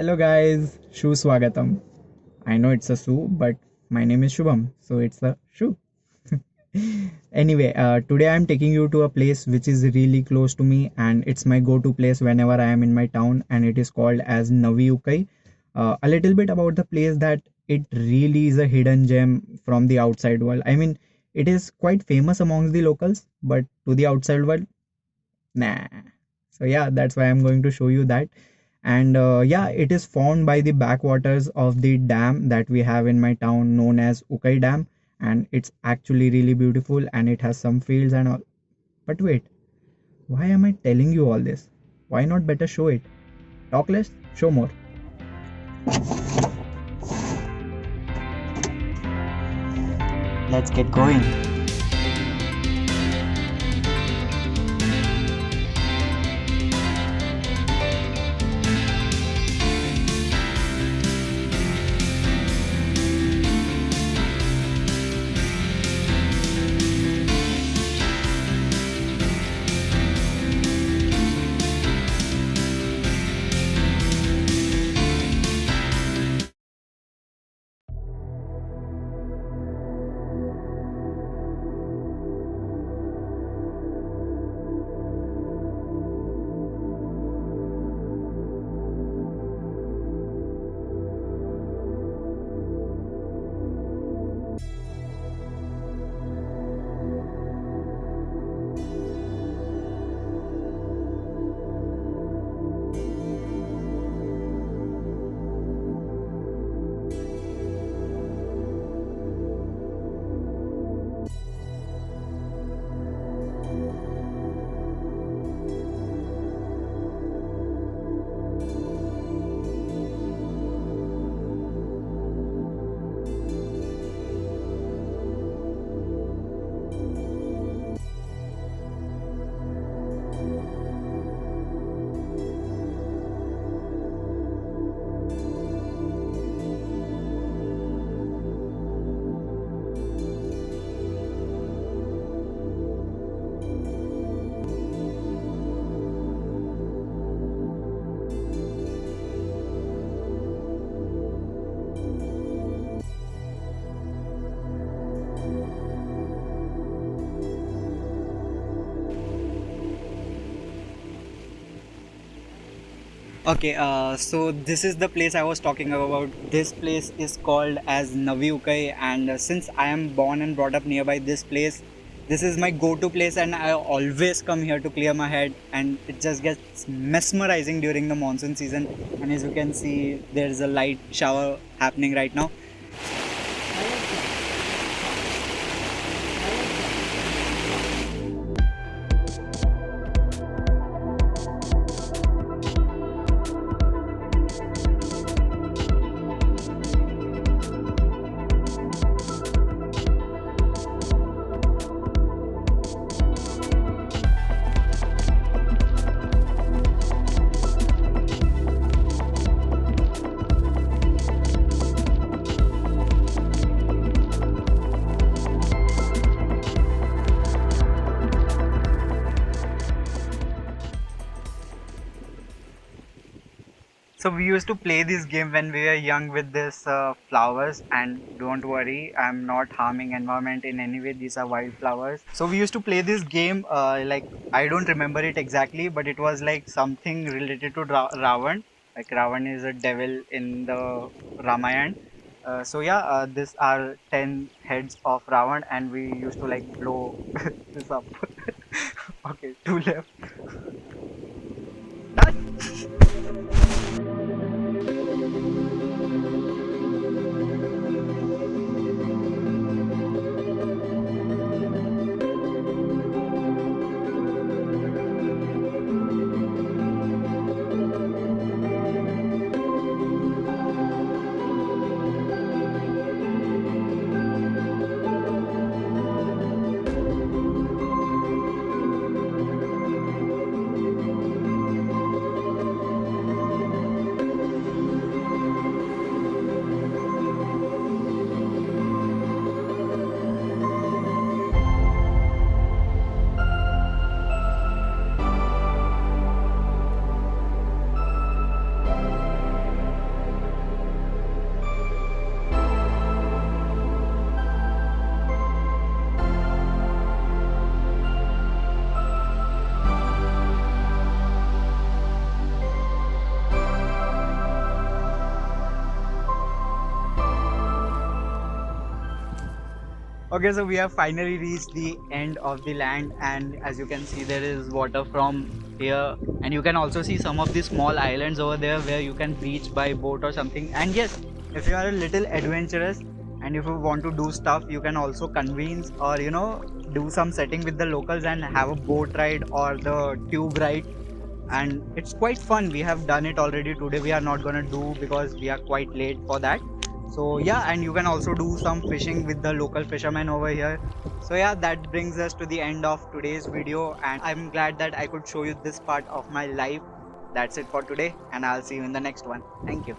Hello guys, Shu Swagatam. I know it's a Su, but my name is Shubham, so it's a Shu. Anyway, today I'm taking you to a place which is really close to me and it's my go-to place whenever I am in my town, and it is called as Navi Ukai. A little bit about the place, that it really is a hidden gem from the outside world. I mean, it is quite famous amongst the locals, but to the outside world, nah. So yeah, that's why I'm going to show you that. And yeah, it is formed by the backwaters of the dam that we have in my town known as Ukai Dam, and it's actually really beautiful and it has some fields and all. But wait, why am I telling you all this? Why not better show it? Talk less, show more. Let's get going. Okay, so this is the place I was talking about. This place is called as Navi Ukai, and since I am born and brought up nearby this place, this is my go-to place, and I always come here to clear my head, and it just gets mesmerizing during the monsoon season. And as you can see, there is a light shower happening right now. So we used to play this game when we were young with this flowers, and don't worry, I'm not harming environment in any way. These are wildflowers. So we used to play this game. Like I don't remember it exactly, but it was like something related to Ravan. Like Ravan is a devil in the Ramayana. So yeah, these are 10 heads of Ravan, and we used to like blow this up. Okay, two left. Okay, so we have finally reached the end of the land, and as you can see, there is water from here, and you can also see some of the small islands over there where you can reach by boat or something. And yes, if you are a little adventurous and if you want to do stuff, you can also convince or do some setting with the locals and have a boat ride or the tube ride, and it's quite fun. We have done it already. Today we are not gonna do because we are quite late for that. So yeah, and you can also do some fishing with the local fishermen over here. So yeah, that brings us to the end of today's video, and I'm glad that I could show you this part of my life. That's it for today, and I'll see you in the next one. Thank you.